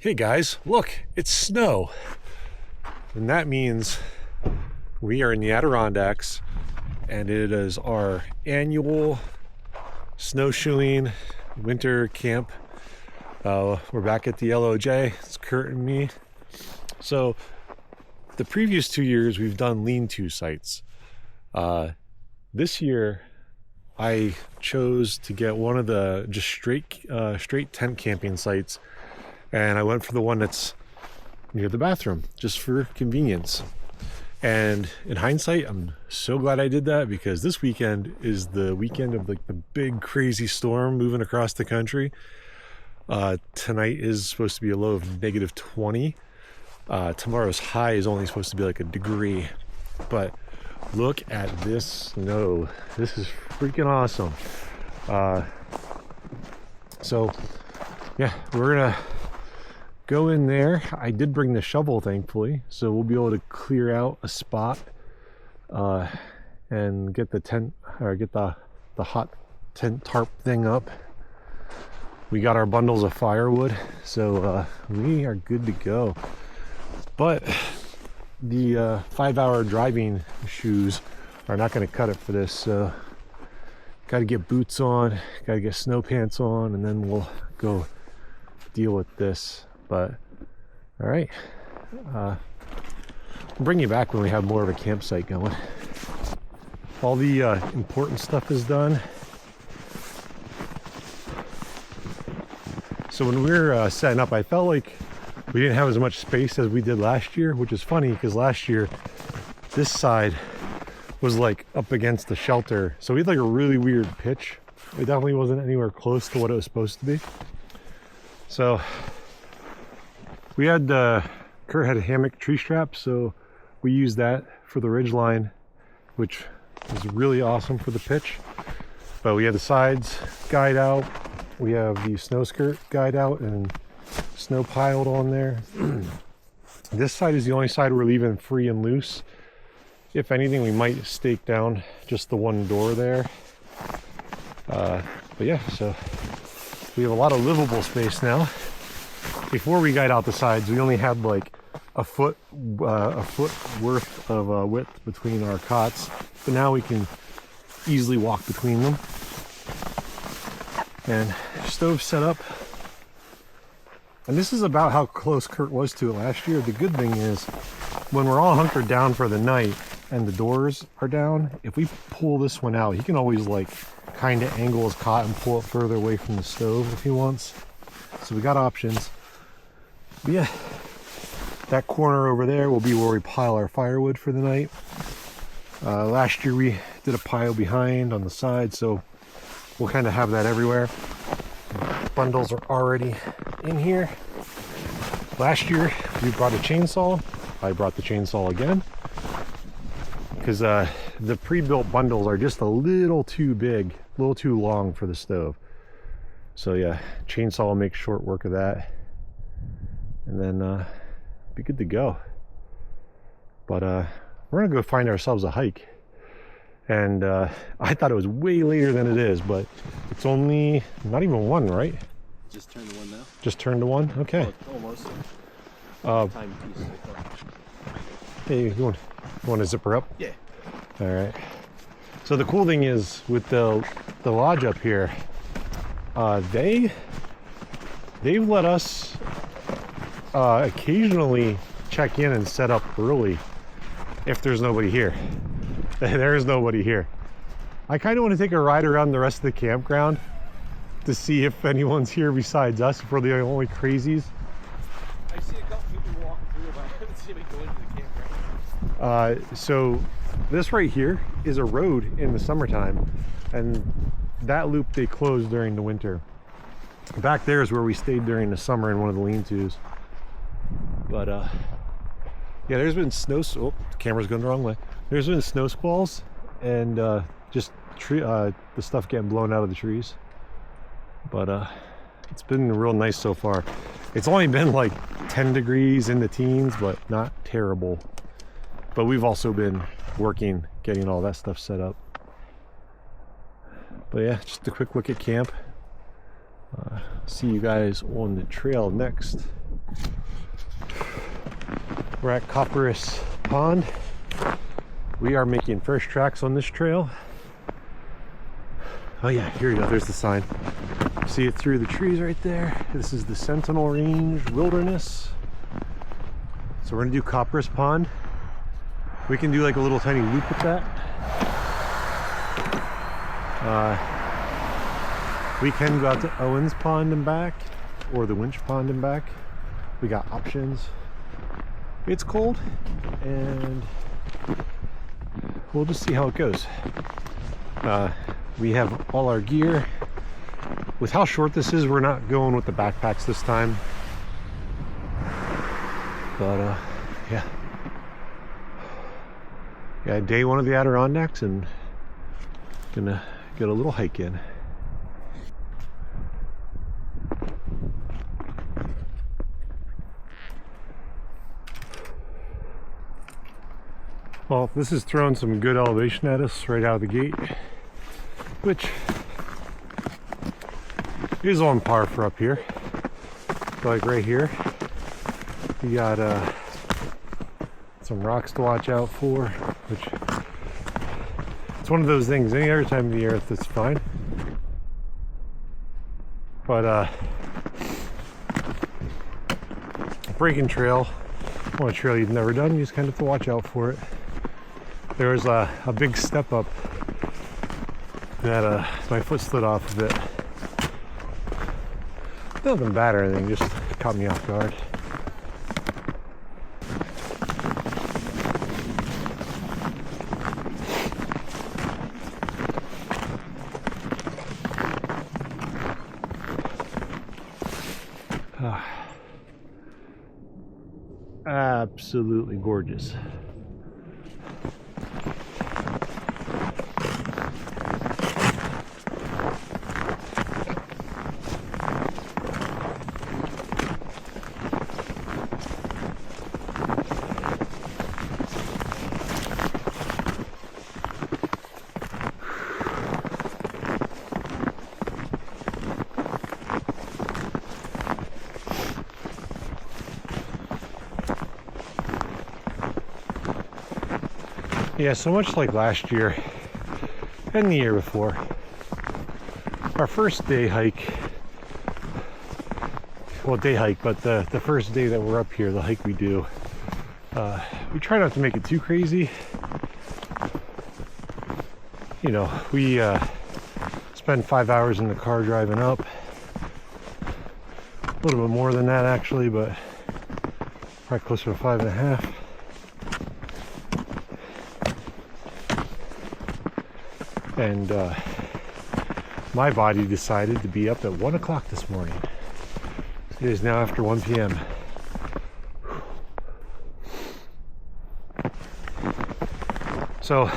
Hey guys, look, it's snow. And that means we are in the Adirondacks and it is our annual snowshoeing winter camp. We're back at the LOJ, it's Kurt and me. So the previous 2 years we've done lean-to sites. This year I chose to get one of the just straight tent camping sites, and I went for the one that's near the bathroom just for convenience. And in hindsight, I'm so glad I did that, because this weekend is the weekend of like the big crazy storm moving across the country. Tonight is supposed to be a low of -20. Tomorrow's high is only supposed to be like a degree. But look at this snow. This is freaking awesome. So yeah, we're gonna go in there. I did bring the shovel, thankfully, so we'll be able to clear out a spot and get the tent, or get the hot tent tarp thing up. We got our bundles of firewood, so we are good to go. But the 5-hour driving shoes are not going to cut it for this, so got to get boots on, got to get snow pants on, and then we'll go deal with this. But all right, I'll bring you back when we have more of a campsite going. All the important stuff is done. So when we were setting up, I felt like we didn't have as much space as we did last year, which is funny because last year this side was like up against the shelter, so we had like a really weird pitch. It definitely wasn't anywhere close to what it was supposed to be. So we had Kurt had a hammock tree strap, so we used that for the ridge line, which is really awesome for the pitch. But we had the sides guyed out, we have the snow skirt guyed out and snow piled on there. This side is the only side we're leaving free and loose. If anything, we might stake down just the one door there. But yeah, so we have a lot of livable space now. Before we guyed out the sides, we only had like a foot worth of width between our cots, but now we can easily walk between them. And stove set up, and this is about how close Kurt was to it last year. The good thing is, when we're all hunkered down for the night and the doors are down, if we pull this one out, he can always like kind of angle his cot and pull it further away from the stove if he wants. So we got options. But yeah, that corner over there will be where we pile our firewood for the night. Last year we did a pile behind on the side, so we'll kind of have that everywhere. Bundles are already in here. Last year we brought a chainsaw. I brought the chainsaw again because the pre-built bundles are just a little too big, a little too long for the stove. So yeah, chainsaw will make short work of that, and then be good to go. But we're gonna go find ourselves a hike. And I thought it was way later than it is, but it's only not even 1, right? Just turned to 1 now. Just turned to 1? Okay. Oh, almost. Time piece. Hey, you want to zip her up? Yeah. All right. So the cool thing is with the lodge up here, they've let us occasionally check in and set up early if there's nobody here. There is nobody here. I kind of want to take a ride around the rest of the campground to see if anyone's here besides us, if we're the only crazies. I've seen a couple people walking through, but I haven't seen anybody go into the campground. So this right here is a road in the summertime, and that loop they closed during the winter. Back there is where we stayed during the summer in one of the lean-tos. But yeah, there's been snow. Oh, the camera's going the wrong way. There's been snow squalls and just the stuff getting blown out of the trees. But it's been real nice so far. It's only been like 10 degrees in the teens, but not terrible. But we've also been working, getting all that stuff set up. But yeah, just a quick look at camp. See you guys on the trail next. We're at Copperas Pond. We are making first tracks on this trail. Oh yeah, here you go, there's the sign. See it through the trees right there. This is the Sentinel Range Wilderness. So we're gonna do Copperas Pond. We can do like a little tiny loop with that. We can go out to Owens Pond and back, or the Winch Pond and back. We got options. It's cold, and we'll just see how it goes. We have all our gear. With how short this is, we're not going with the backpacks this time. But yeah. Yeah, day one of the Adirondacks, and gonna get a little hike in. Well, this is throwing some good elevation at us right out of the gate, which is on par for up here. So like right here, you got some rocks to watch out for, which it's one of those things. Any other time of the year, it's fine. But breaking trail on a trail you've never done, you just kind of have to watch out for it. There was a big step up that my foot slid off of it. Nothing bad or anything, just caught me off guard. Absolutely gorgeous. Yeah, so much like last year and the year before, our first day hike, well, day hike, but the first day that we're up here, the hike we do, we try not to make it too crazy. You know, we spend 5 hours in the car driving up, a little bit more than that actually, but probably closer to 5.5. And my body decided to be up at 1 o'clock this morning. It is now after 1 p.m. So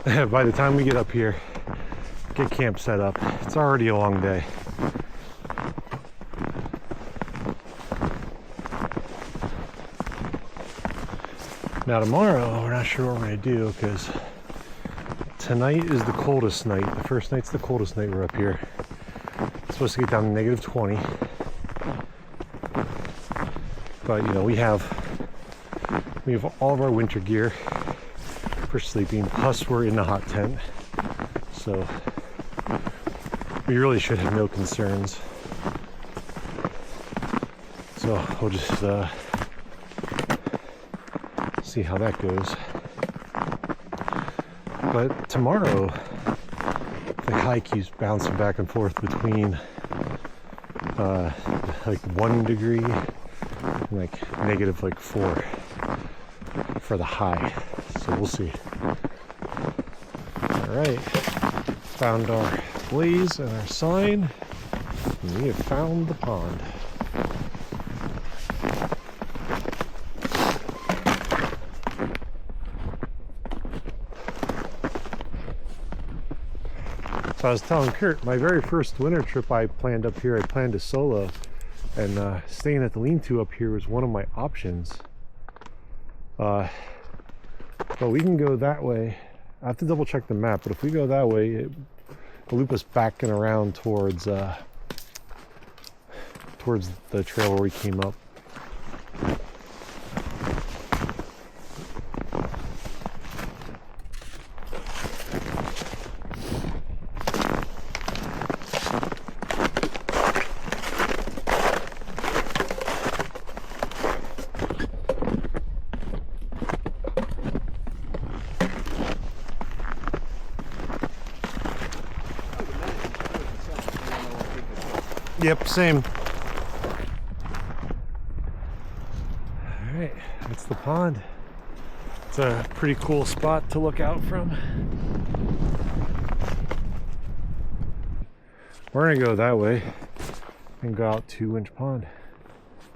by the time we get up here, get camp set up, it's already a long day. Now tomorrow, we're not sure what we're gonna do because tonight is the coldest night. The first night's the coldest night we're up here. It's supposed to get down to -20. But you know, we have all of our winter gear for sleeping, plus we're in the hot tent. So we really should have no concerns. So we'll just see how that goes. But tomorrow, the hike keeps bouncing back and forth between like 1 degree and like -4 for the high. So we'll see. All right, found our blaze and our sign, and we have found the pond. So I was telling Kurt, my very first winter trip I planned up here, I planned a solo, and staying at the lean-to up here was one of my options. But we can go that way. I have to double check the map, but if we go that way, it'll loop us back and around towards the trail where we came up. Yep, same. All right, that's the pond. It's a pretty cool spot to look out from. We're gonna go that way and go out to Winch Pond.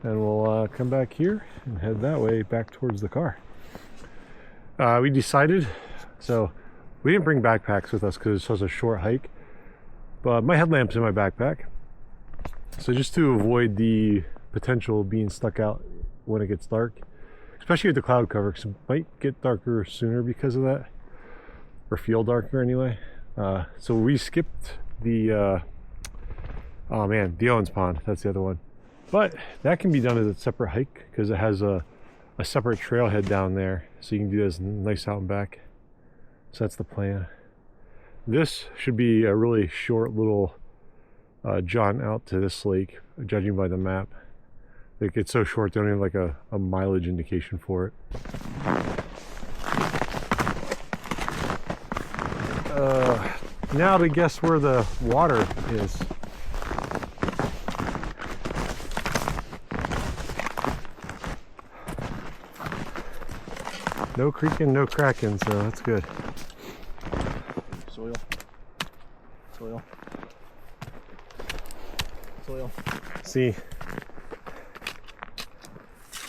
And we'll come back here and head that way back towards the car. We decided, so we didn't bring backpacks with us because it was a short hike, but my headlamp's in my backpack. So just to avoid the potential of being stuck out when it gets dark, especially with the cloud cover, because it might get darker sooner because of that, or feel darker anyway. So we skipped the, oh man, the Owens Pond, that's the other one. But that can be done as a separate hike because it has a separate trailhead down there, so you can do this nice out and back. So that's the plan. This should be a really short little jaunt out to this lake, judging by the map. Like, it's so short, they don't even have like a mileage indication for it. Now to guess where the water is. No creaking, no cracking, so that's good. Soil. Soil. Soil. See,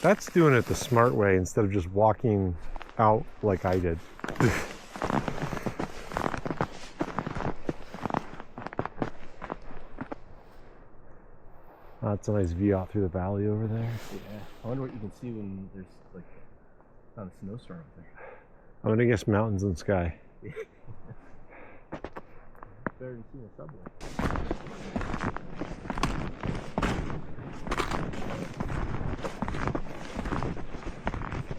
that's doing it the smart way instead of just walking out like I did. That's a nice view out through the valley over there. Yeah. I wonder what you can see when there's like not a snowstorm up there. I'm gonna guess mountains and sky. Better than seeing a subway.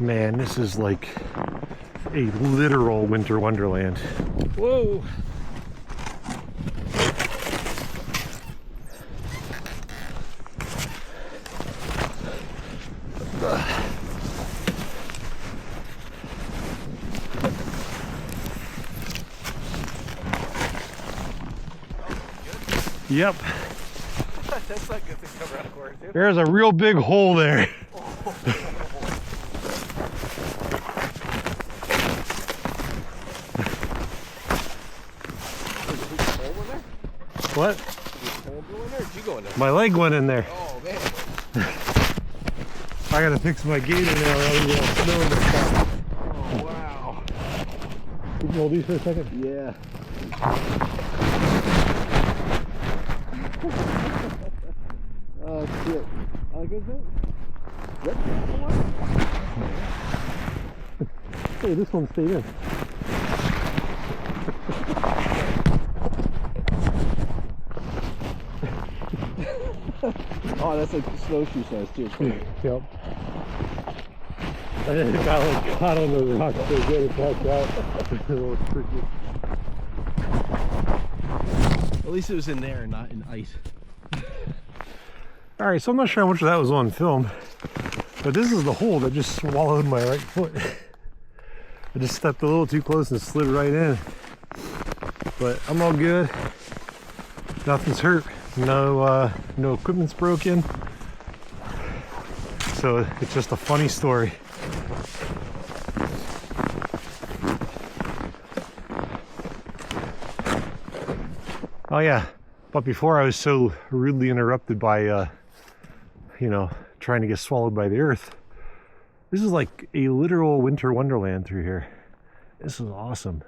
Man, this is like a literal winter wonderland. Whoa! Yep. That's not good to come around the corner too. There's a real big hole there. What? Did you go in there? My leg went in there. Oh man. I gotta fix my gator now. Snow in the car. Oh wow. You can hold these for a second? Yeah. Oh shit. How good is it? Hey, this one stayed in. Oh, that's like snowshoe size too. Yep. And then it got like caught on the rock so good it passed out. A little tricky. At least it was in there and not in ice. Alright, so I'm not sure how much of that was on film, but this is the hole that just swallowed my right foot. I just stepped a little too close and slid right in. But I'm all good. Nothing's hurt. No equipment's broken. So it's just a funny story. Oh yeah, but before I was so rudely interrupted by you know, trying to get swallowed by the earth. This is like a literal winter wonderland through here. This is awesome.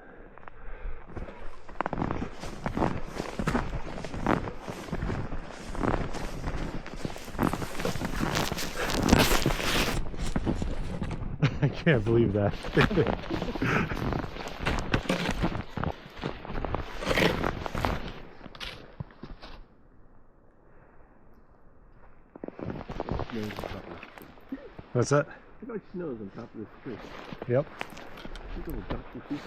I can't believe that. What's that? Look how it snows on top of this tree. Yep. Look at the Dr. Seuss.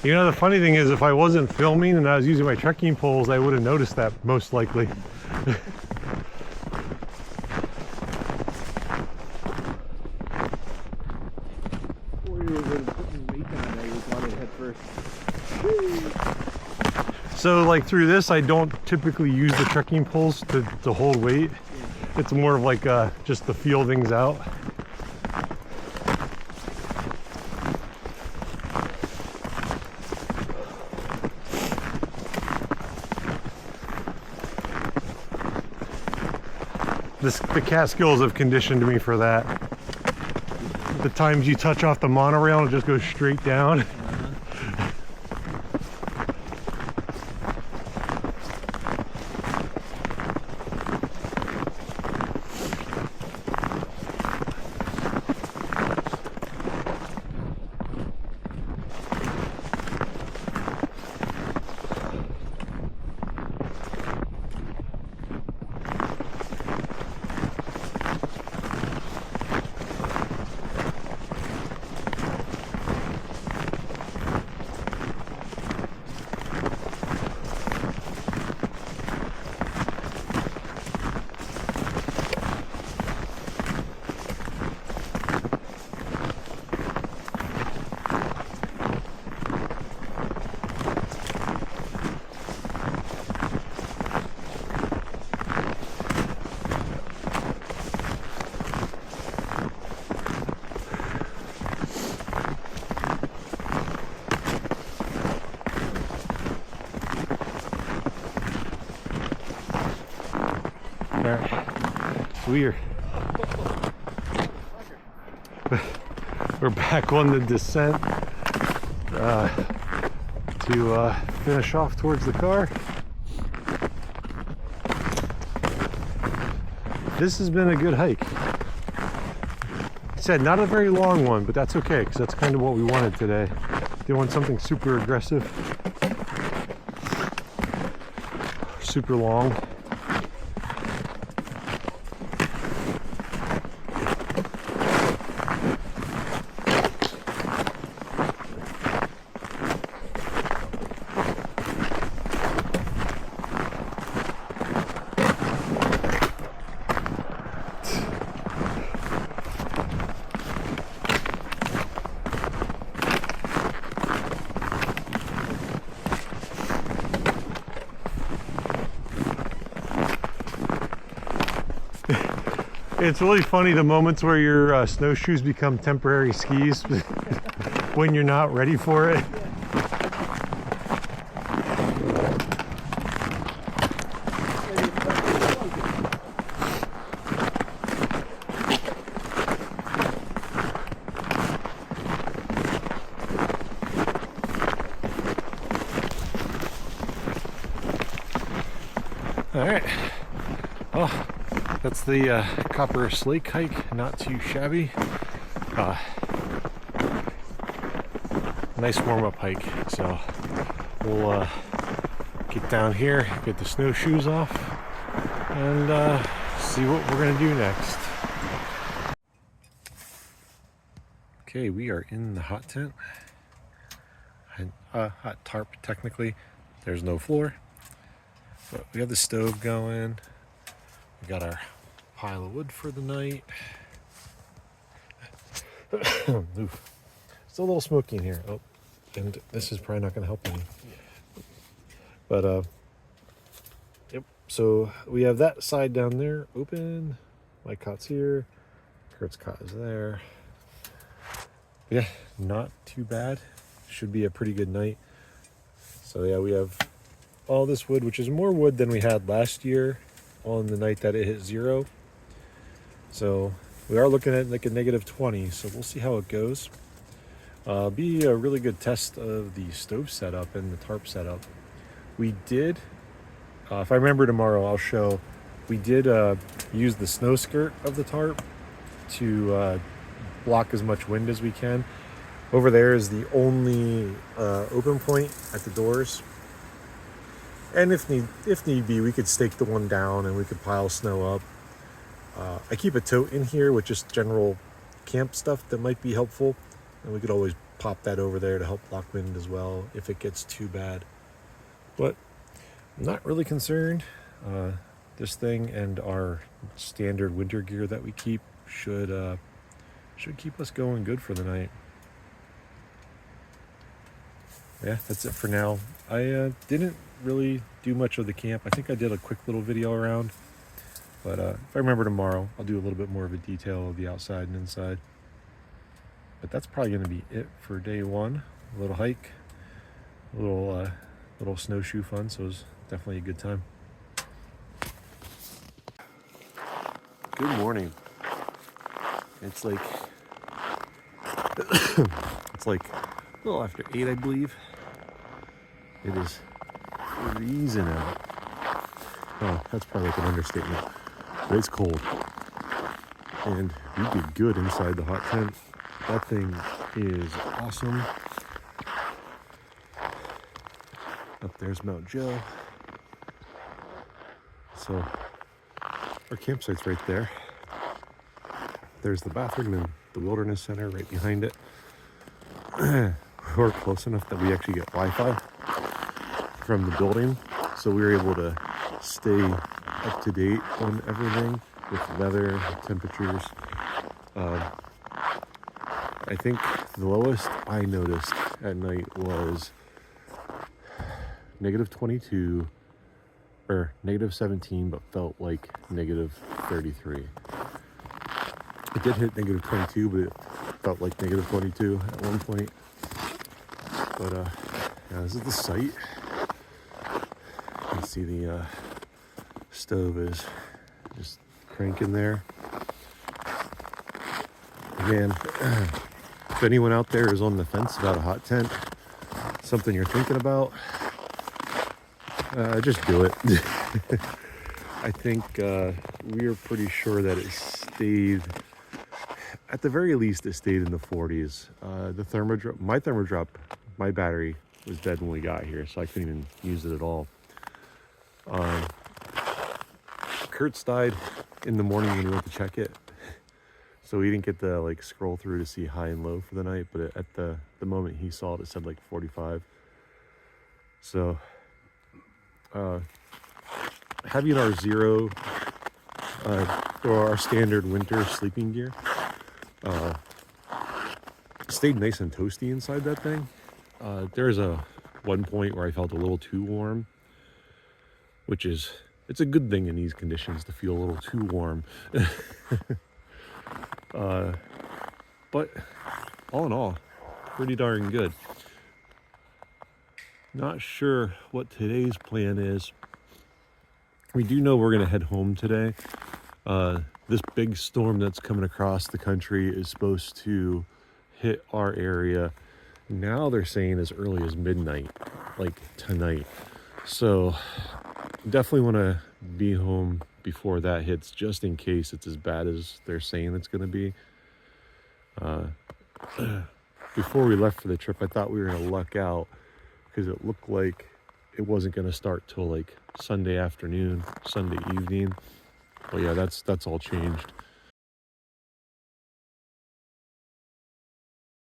You know, the funny thing is, if I wasn't filming and I was using my trekking poles, I would have noticed that most likely. So like through this, I don't typically use the trekking poles to hold weight. It's more of like just to feel things out. The Catskills have conditioned me for that. The times you touch off the monorail, it just goes straight down. We're back on the descent to finish off towards the car. This has been a good hike. I said not a very long one, but that's okay because that's kind of what we wanted today. Didn't want something super aggressive, super long. It's really funny the moments where your snowshoes become temporary skis when you're not ready for it. All right. Oh. That's the Copper Slake hike, not too shabby. Nice warm-up hike. So we'll get down here, get the snowshoes off, and see what we're gonna do next. Okay, we are in the hot tent. Hot tarp, technically. There's no floor, but we have the stove going. We got our pile of wood for the night. Oof. Still a little smoky in here. Oh, and this is probably not going to help any. But, yep. So we have that side down there open. My cot's here. Kurt's cot is there. Yeah, not too bad. Should be a pretty good night. So yeah, we have all this wood, which is more wood than we had last year on the night that it hit 0. So we are looking at like a -20, so we'll see how it goes. Be a really good test of the stove setup and the tarp setup. We did, if I remember tomorrow, I'll show, we did use the snow skirt of the tarp to block as much wind as we can. Over there is the only open point at the doors. And if need be, we could stake the one down and we could pile snow up. I keep a tote in here with just general camp stuff that might be helpful. And we could always pop that over there to help block wind as well if it gets too bad. But I'm not really concerned. This thing and our standard winter gear that we keep should keep us going good for the night. Yeah, that's it for now. I didn't really do much of the camp. I think I did a quick little video around, but if I remember tomorrow, I'll do a little bit more of a detail of the outside and inside. But that's probably going to be it for day one. A little hike, a little snowshoe fun, so it was definitely a good time. Good morning. It's like it's like a little after 8, I believe. It is freezing out. Oh, that's probably like an understatement. But it's cold. And we did good inside the hot tent. That thing is awesome. Up there's Mount Joe. So our campsite's right there. There's the bathroom and the wilderness center right behind it. We're close enough that we actually get Wi-Fi from the building, so we were able to stay up to date on everything with weather, temperatures. I think the lowest I noticed at night was -22 or -17, but felt like -33. It did hit -22, but it felt like -22 at one point. But yeah, this is the site. You can see the stove is just cranking there. Again, if anyone out there is on the fence about a hot tent, something you're thinking about, just do it. I think we are pretty sure that it stayed, at the very least, it stayed in the 40s. My thermodrop, my battery was dead when we got here, so I couldn't even use it at all. Kurt's died in the morning when we went to check it, so we didn't get to like scroll through to see high and low for the night, but at the moment he saw it, it said like 45. So having our zero or our standard winter sleeping gear stayed nice and toasty inside that thing. There's one point where I felt a little too warm, which is, it's a good thing in these conditions to feel a little too warm. But all in all, pretty darn good. Not sure what today's plan is. We do know we're going to head home today. This big storm that's coming across the country is supposed to hit our area. Now they're saying as early as midnight, like tonight. So definitely want to be home before that hits, just in case it's as bad as they're saying it's going to be. Before we left for the trip, I thought we were going to luck out because it looked like it wasn't going to start till like Sunday afternoon, Sunday evening. But yeah, that's all changed.